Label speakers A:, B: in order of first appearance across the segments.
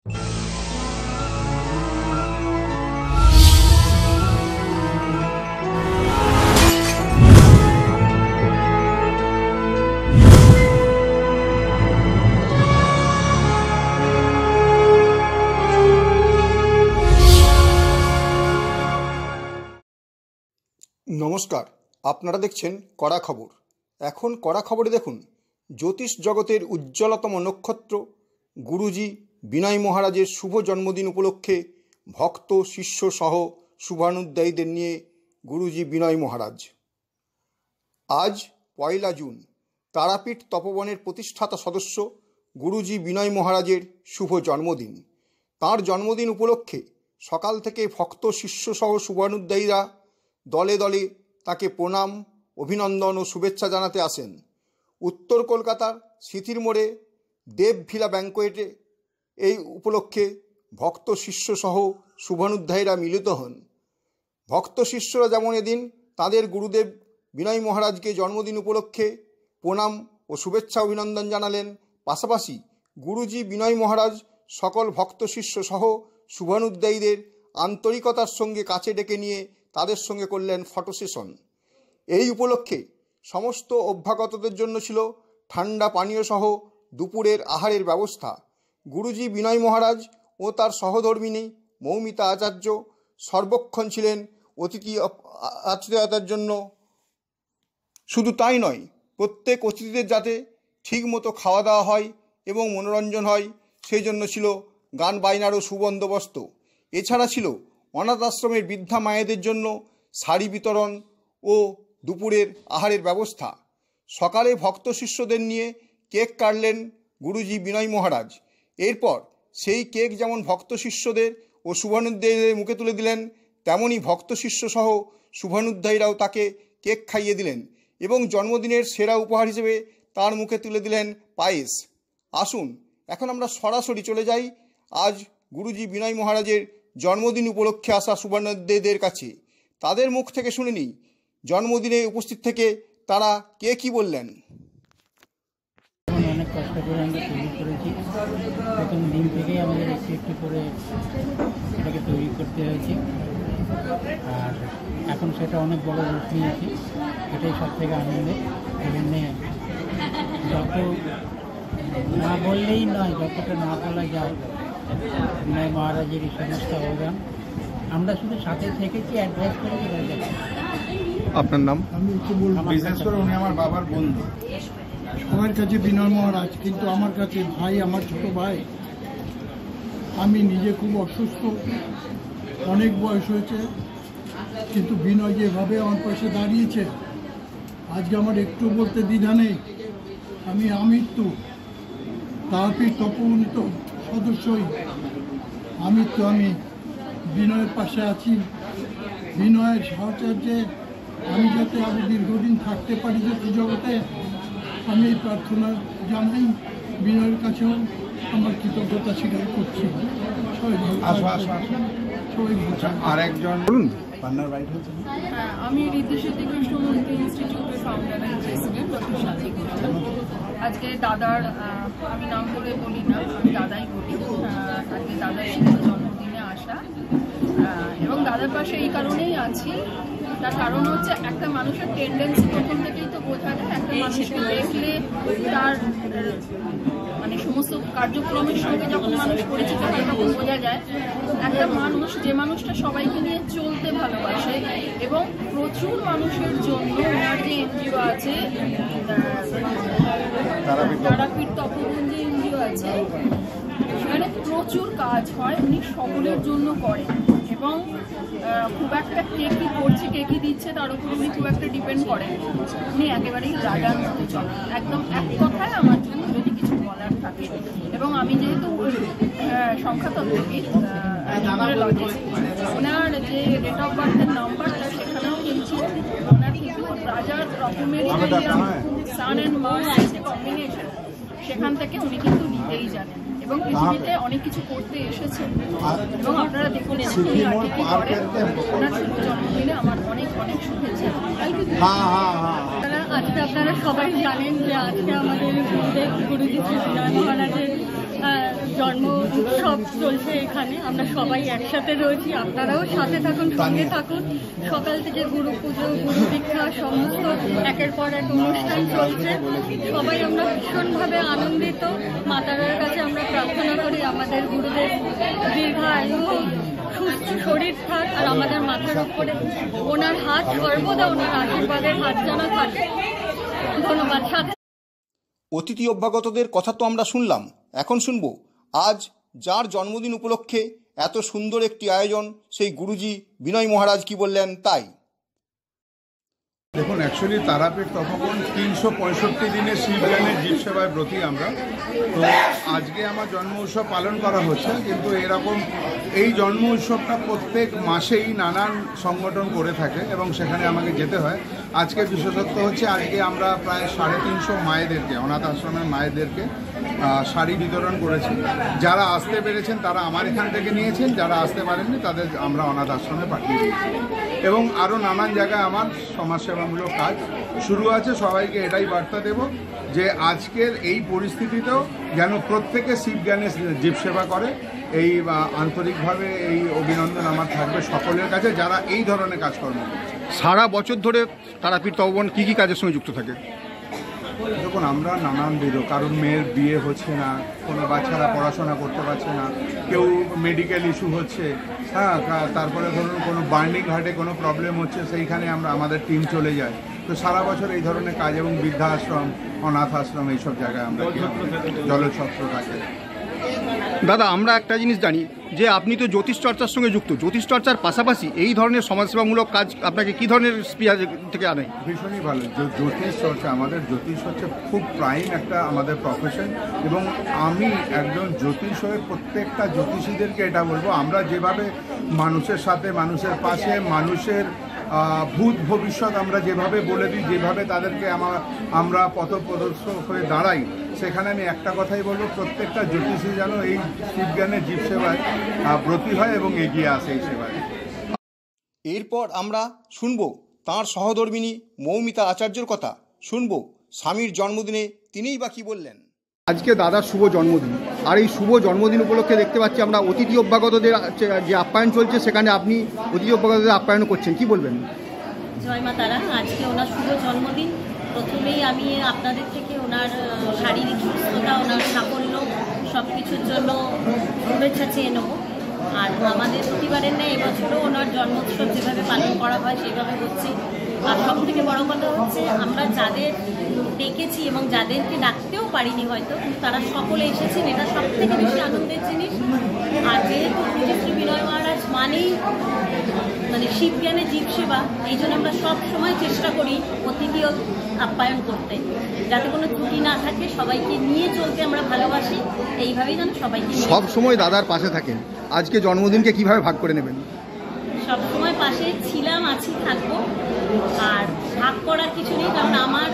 A: নমস্কার, আপনারা দেখছেন কড়া খবর। এখন কড়া খবরে দেখুন, জ্যোতিষ জগতের উজ্জ্বলতম নক্ষত্র গুরুজি বিনয় মহারাজের শুভ জন্মদিন উপলক্ষে ভক্ত শিষ্য সহ শুভানুধ্যায়ীদের নিয়ে গুরুজি বিনয় মহারাজ। আজ 1 জুন তারাপীঠ তপবনের প্রতিষ্ঠাতা সদস্য গুরুজি বিনয় মহারাজের শুভ জন্মদিন। তাঁর জন্মদিন উপলক্ষে সকাল থেকে ভক্ত শিষ্য সহ শুভানুধ্যায়ীরা দলে দলে তাকে প্রণাম, অভিনন্দন ও শুভেচ্ছা জানাতে আসেন। উত্তর কলকাতার স্মৃতির মোড়ে দেব ভিলা ব্যাঙ্কোয়েটে এই উপলক্ষে ভক্ত শিষ্য সহ শুভানুধ্যায়ীরা মিলিত হন। ভক্ত শিষ্যরা যেমন এদিন তাদের গুরুদেব বিনয় মহারাজকে জন্মদিন উপলক্ষে প্রণাম ও শুভেচ্ছা অভিনন্দন জানালেন, পাশাপাশি গুরুজি বিনয় মহারাজ সকল ভক্ত শিষ্য সহ শুভানুধ্যায়ীদের আন্তরিকতার সঙ্গে কাছে ডেকে নিয়ে তাদের সঙ্গে করলেন ফটো সেশন। এই উপলক্ষে সমস্ত অভ্যাগতদের জন্য ছিল ঠান্ডা পানীয় সহ দুপুরের আহারের ব্যবস্থা। গুরুজি বিনয় মহারাজ ও তার সহধর্মিণী মৌমিতা আচার্য সর্বক্ষণ ছিলেন অতিথি আতিথেয়তার জন্য। শুধু তাই নয়, প্রত্যেক অতিথিদের যাতে ঠিকমতো খাওয়া দাওয়া হয় এবং মনোরঞ্জন হয় সেই জন্য ছিল গান বাজনারও সুবন্দোবস্ত। এছাড়া ছিল অনাথ আশ্রমের বৃদ্ধা মায়েদের জন্য শাড়ি বিতরণ ও দুপুরের আহারের ব্যবস্থা। সকালে ভক্ত শিষ্যদের নিয়ে কেক কাটলেন গুরুজি বিনয় মহারাজ। এরপর সেই কেক যেমন ভক্ত শিষ্যদের ও শুভানুধ্যায়ীদের মুখে তুলে দিলেন, তেমনই ভক্ত শিষ্য সহ শুভানুধ্যায়ীরাও তাকে কেক খাইয়ে দিলেন এবং জন্মদিনের সেরা উপহার হিসেবে তার মুখে তুলে দিলেন পায়েস। আসুন এখন আমরা সরাসরি চলে যাই আজ গুরুজি বিনয় মহারাজের জন্মদিন উপলক্ষে আসা শুভানুধ্যায়ীদের কাছে। তাদের মুখ থেকে শুনে নিই জন্মদিনে উপস্থিত থেকে তারা কে কি বললেন।
B: অনেক কষ্ট করে আমরা তৈরি করেছি। প্রথম দিন থেকেই আমাদের একটু একটু করে এটাকে তৈরি করতে হয়েছে, আর এখন সেটা অনেক বড় রূপ নিয়েছি। এটাই সব থেকে আনন্দের। এখানে যত না বললেই নয়, যতটা না বলা যায় বিনয় মহারাজের এই সমস্ত অবদান আমরা শুধু সাথে থেকেছি, অ্যাডভাইস করে যাচ্ছি।
A: আপনার নাম?
C: আমি বিশেষ করে উনি আমার বাবার বন্ধু। সবার কাছে বিনয় মহারাজ, কিন্তু আমার কাছে ভাই, আমার ছোট ভাই। আমি নিজে খুব অসুস্থ, অনেক বয়স হয়েছে, কিন্তু বিনয় যেভাবে আমার পাশে দাঁড়িয়েছে, আজকে আমার একটু বলতে দ্বিধা নেই। আমি আমৃত্যু তারাপীঠ তপোবনিত সদস্যই আমৃত্যু আমি বিনয়ের পাশে আছি। বিনয়ের সাহচর্যে আমি যাতে আরো দীর্ঘদিন থাকতে পারি জ্যোতিষ জগতে, আমি এই প্রার্থনা জানাই। বিনয়ের কাছেও আমার কৃতজ্ঞতা স্বীকার করছি। সবাই
A: আরেকজন বলুন।
D: আমি ঋদ্ধিসিদ্ধি কৃষ্ণমূর্তি ইনস্টিটিউটের ফাউন্ডার অ্যান্ড প্রেসিডেন্ট ডক্টর সাথী ঘোষ। আজকে দাদার, আমি নাম করে বলি না, আমি দাদাই বলি। আজকে দাদার জন্মদিনে আসা, এবং দাদার পাশে এই কারণেই আছি, তার কারণ হচ্ছে একটা মানুষের টেন্ডেন্সি প্রথম থেকেই তো বোঝা যায়। একটা মানুষকে দেখলে তার মানে সমস্ত কার্যক্রমের সঙ্গে যখন মানুষ পরিচিত হয় তখন বোঝা যায় একটা মানুষ, যে মানুষটা সবাইকে নিয়ে চলতে ভালোবাসে এবং প্রচুর মানুষের জন্য ওনার যে এনজিও আছে, তারাপীঠ তপবন যে এনজিও আছে, সেখানে প্রচুর কাজ হয়, উনি সকলের জন্য করেন এবং খুব একটা কে কী করছে, কে কী দিচ্ছে তার উপর উনি খুব একটা ডিপেন্ড করেন। উনি একেবারেই রাজার মতো চলেন, একদম এক কথায় আমার জন্য যদি কিছু বলার থাকে। এবং আমি যেহেতু সংখ্যাতত্ত্ববিদ, ওনার যে ডেট অফ বার্থের নাম্বারটা সেখানেও কিন্তু ওনার কিন্তু রাজার রকমের সান অ্যান্ড মার্স যে কম্বিনেশন, সেখান থেকে উনি কিন্তু নিতেই জানেন এবং পৃথিবীতে অনেক কিছু করতে এসেছেন। এবং আপনারা দেখুন ওনার শুভ জন্মদিনে আমার অনেক অনেক শুভেচ্ছা। আজকে আপনারা সবাই জানেন যে আজকে আমাদের গুরুজি শ্রী বিনয় মহারাজের
E: জন্ম উৎসব চলছে এখানে, আমরা সবাই একসাথে রয়েছি, আপনারাও সাথে থাকুন, সঙ্গে থাকুন। সকাল থেকে গুরু পুজো, গুরু দীক্ষা সমস্ত একের পর এক অনুষ্ঠান চলছে। সবাই আমরা ভীষণভাবে আনন্দিত। মা তারার কাছে আমরা প্রার্থনা করি আমাদের গুরুদের দীর্ঘায়ু, সুস্থ শরীর থাক, আর আমাদের মাথার উপরে ওনার হাত সর্বদা, ওনার আশীর্বাদের হাত যেন থাকে। ধন্যবাদ।
A: অতিথি অভ্যাগতদের কথা তো আমরা শুনলাম, এখন শুনব আজ যার জন্মদিন উপলক্ষে এত সুন্দর একটি আয়োজন, সেই গুরুজি বিনয় মহারাজ কি বললেন তাই।
F: দেখুন, অ্যাকচুয়ালি তারাপীঠ তপোবন 365 দিনের শিবজ্ঞানের জীব সেবায় ব্রতী আমরা। তো আজকে আমার জন্ম উৎসব পালন করা হচ্ছে, কিন্তু এরকম এই জন্ম উৎসবটা প্রত্যেক মাসেই নানান সংগঠন করে থাকে এবং সেখানে আমাকে যেতে হয়। আজকে বিশেষত্ব হচ্ছে আজকে আমরা প্রায় 350 মায়েদেরকে, অনাথ আশ্রমের মায়েদেরকে শাড়ি বিতরণ করেছি। যারা আসতে পেরেছেন তারা আমার এখান থেকে নিয়েছেন, যারা আসতে পারেননি তাদের আমরা অনাথ আশ্রমে পাঠিয়ে দিয়েছি। এবং আরও নানান জায়গায় আমার সমাজসেবামূলক কাজ শুরু আছে। সবাইকে এটাই বার্তা দেব যে আজকের এই পরিস্থিতিতেও যেন প্রত্যেকে শিবজ্ঞানে জীব সেবা করে, এই আন্তরিকভাবে এই অভিনন্দন আমার থাকবে সকলের কাছে যারা এই ধরনের কাজকর্ম করছে।
A: সারা বছর ধরে তারাপীঠ তপোবন কী কী কাজের সঙ্গে যুক্ত থাকে?
F: দেখুন, আমরা নানানবিধ, কারণ মেয়ের বিয়ে হচ্ছে না, কোনো বাচ্চারা পড়াশোনা করতে পারছে না, কেউ মেডিকেল ইস্যু হচ্ছে, হ্যাঁ, তারপরে ধরুন কোনো বার্নিং ঘাটে কোনো প্রবলেম হচ্ছে, সেইখানে আমাদের টিম চলে যায়। তো সারা বছর এই ধরনের কাজ, এবং বৃদ্ধাশ্রম, অনাথ আশ্রম, এইসব জায়গায় আমরা জলছত্র থাকে।
A: দাদা, আমরা একটা জিনিস জানি যে আপনি তো জ্যোতিষ চর্চার সঙ্গে যুক্ত, জ্যোতিষ চর্চার পাশাপাশি এই ধরনের সমাজসেবামূলক কাজ আপনাকে কী ধরনের স্পিয়ার থেকে আনে?
F: ভীষণই ভালো। জ্যোতিষ চর্চা, আমাদের জ্যোতিষ হচ্ছে খুব প্রাইম একটা আমাদের প্রফেশন, এবং আমি একজন জ্যোতিষ হয়ে প্রত্যেকটা জ্যোতিষীদেরকে এটা বলবো, আমরা যেভাবে মানুষের সাথে, মানুষের পাশে, মানুষের ভূত ভবিষ্যৎ আমরা যেভাবে বলে দিই, যেভাবে তাদেরকে আমরা পথপ্রদর্শক হয়ে দাঁড়াই, সেখানে আমি একটা কথাই বলবো, প্রত্যেকটা জ্যোতিষী যেন এই শিবজ্ঞানের জীব সেবায় ব্রতী হয় এবং এগিয়ে আসে এই সেবায়।
A: এরপর আমরা শুনব তাঁর সহধর্মিণী মৌমিতা আচার্যর কথা, শুনব স্বামীর জন্মদিনে তিনিই বা কী বললেন। আজকে দাদার শুভ জন্মদিন, আর এই শুভ জন্মদিন উপলক্ষে দেখতে পাচ্ছি আমরা অতিথি অভ্যাগতদের যে আপ্যায়ন চলছে, সেখানে আপনি অতিথি অভ্যাগতদের আপ্যায়ন করছেন, কি বলবেন?
E: জয় মা তারা। আজকে ওনার শুভ জন্মদিন। প্রথমেই আমি আপনাদের থেকে ওনার শারীরিক সুস্থতা, ওনার সাফল্য সব কিছুর জন্য শুভেচ্ছা চেয়ে নেব। আর আমাদের প্রতিবারের নেই, এবছরও ওনার জন্মোৎসব যেভাবে পালন করা হয় সেভাবে হচ্ছে। আর সব থেকে বড় কথা হচ্ছে, আমরা যাদের ডেকেছি এবং যাদেরকে ডাকতেও পারিনি হয়তো, তারা সকলে এসেছেন, এটা সব থেকে বেশি আনন্দের জিনিস। আর যেহেতু শ্রী বিনয় মহারাজ মানেই মানে শিবজ্ঞানের জীব সেবা, এই জন্য আমরা সব সময় চেষ্টা করি অতিথি আপ্যায়ন করতে, যাতে কোনো ত্রুটি না থাকে, সবাইকে নিয়ে চলতে আমরা ভালোবাসি। এইভাবেই যেন সবাইকে
A: সব সময় দাদার পাশে থাকেন। আজকে জন্মদিনকে কিভাবে ভাগ করে নেবেন?
E: সব সময় পাশে ছিলাম, আছি, থাকবো। আর ভাগ করার কিছু নেই, কারণ আমার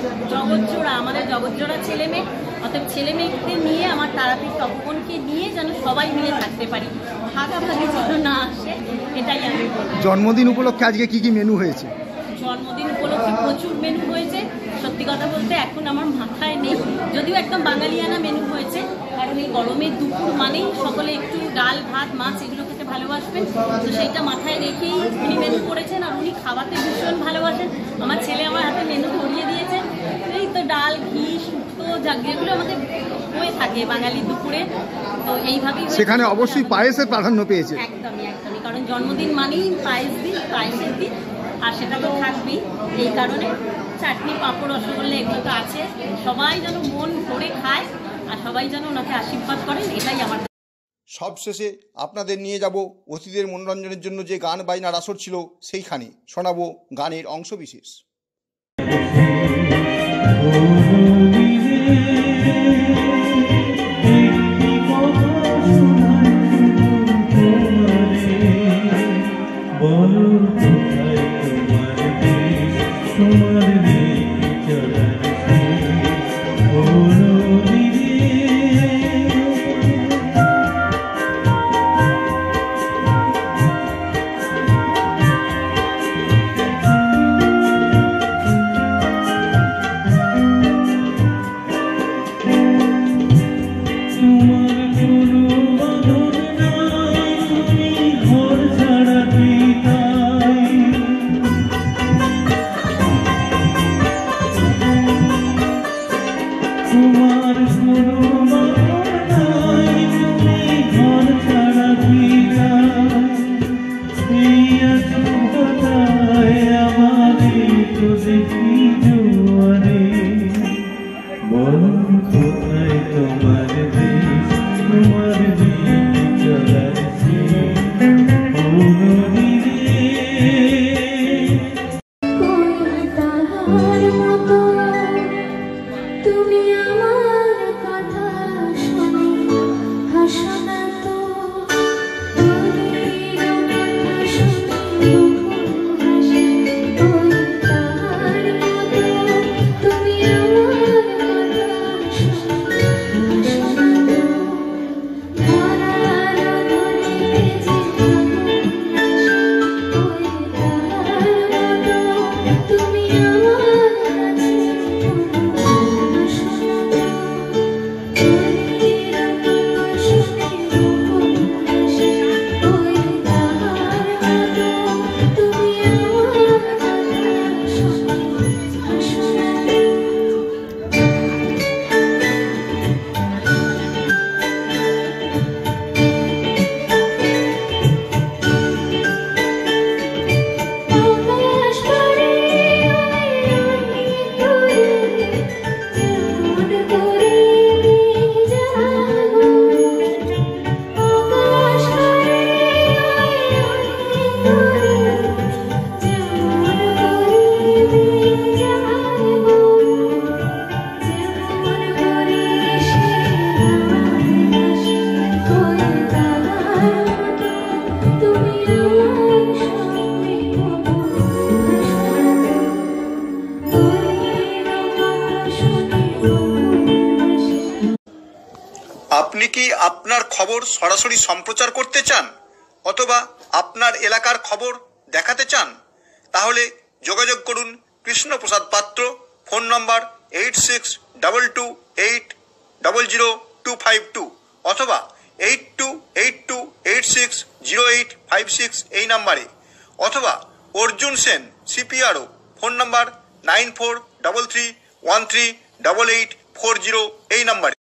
E: আমাদের জগৎজোড়া ছেলে মেয়ে, অতএব ছেলে মেয়েদের নিয়ে, আমার তারাপীঠ তপোবনকে নিয়ে যেন সবাই মিলে থাকতে পারি, ভাগাভাগি যেন না আসে, এটাই আমি বলবো।
A: জন্মদিন উপলক্ষে আজকে কি কি মেনু হয়েছে?
E: জন্মদিন উপলক্ষে প্রচুর মেনু হয়েছে। সত্যি কথা বলতে এখন আমার মাথায় নেই, যদিও একদম বাঙালিয়ানা মেনু হয়েছে, কারণ এই গরমের দুপুর মানেই সকলে একটু ডাল, ভাত, মাছ এগুলো খেতে ভালোবাসবেন। তো সেইটা মাথায় রেখেই উনি মেনু করেছেন, আর উনি খাওয়াতে ভীষণ ভালোবাসেন। আমার ছেলে আমার হাতে মেনু ধরিয়ে দিয়েছে। এই তো ডাল, ঘি, শুক্তো, যেগুলো আমাদের হয়ে থাকে বাঙালি দুপুরে, তো এইভাবেই
A: সেখানে অবশ্যই পায়েসের প্রাধান্য পেয়েছে।
E: একদমই, কারণ জন্মদিন মানেই পায়েসের দিন, আর সেটা তো থাকবেই। এই কারণে চাটনি, পাঁপড়, রসগোল্লা এগুলো তো আছে। সবাই যেন মন ভরে খায় আর সবাই যেন ওনাকে আশীর্বাদ করেন, এটাই আমার।
A: সবশেষে আপনাদের নিয়ে যাব অতিথিদের মনোরঞ্জনের জন্য যে গান বাজনার আসর ছিল সেইখানে, শোনাবো গানের অংশবিশেষ। আপনি কি আপনার খবর সরাসরি সম্প্রচার করতে চান অথবা আপনার এলাকার খবর দেখাতে চান? তাহলে যোগাযোগ করুন কৃষ্ণপ্রসাদ পাত্র, ফোন নম্বর 8622800252 অথবা 8282860856 এই নাম্বারে, অথবা অর্জুন সেন CPRO, ফোন নম্বর 9433138840 এই নাম্বারে।